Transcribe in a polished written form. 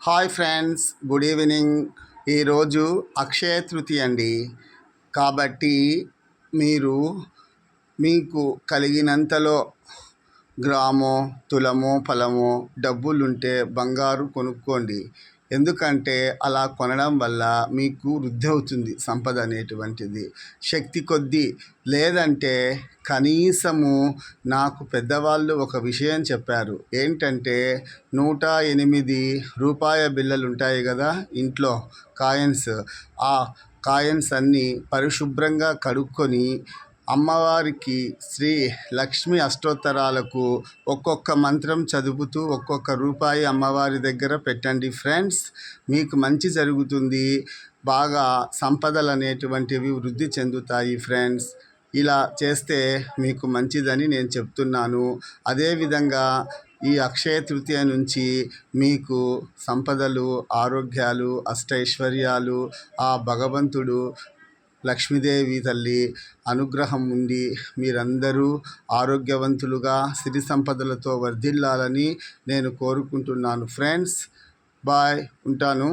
Hi friends, good evening. ఈరోజు అక్షయ తృతీయ అండి. కాబట్టి మీరు మీకు కలిగినంతలో గ్రామో, తులమో, ఫలమో డబ్బులుంటే బంగారు కొనుక్కోండి. ఎందుకంటే అలా కొనడం వల్ల మీకు వృద్ధి అవుతుంది సంపద అనేటువంటిది శక్తి కొద్దీ. లేదంటే కనీసము నాకు పెద్దవాళ్ళు ఒక విషయం చెప్పారు. ఏంటంటే 108 రూపాయ బిళ్ళలు ఉంటాయి కదా ఇంట్లో, కాయిన్స్. ఆ కాయిన్స్ అన్నీ పరిశుభ్రంగా కడుక్కొని అమ్మవారికి శ్రీ లక్ష్మీ అష్టోత్తరాలకు ఒక్కొక్క మంత్రం చదువుతూ ఒక్కొక్క రూపాయి అమ్మవారి దగ్గర పెట్టండి ఫ్రెండ్స్. మీకు మంచి జరుగుతుంది. బాగా సంపదలు అనేటువంటివి వృద్ధి చెందుతాయి ఫ్రెండ్స్. ఇలా చేస్తే మీకు మంచిదని నేను చెప్తున్నాను. అదేవిధంగా ఈ అక్షయ తృతీయ నుంచి మీకు సంపదలు, ఆరోగ్యాలు, అష్టైశ్వర్యాలు, ఆ భగవంతుడు లక్ష్మీదేవి తల్లి అనుగ్రహం ఉండి మీరందరూ ఆరోగ్యవంతులుగా సిరి సంపదలతో వర్ధిల్లాలని నేను కోరుకుంటున్నాను ఫ్రెండ్స్. బాయ్, ఉంటాను.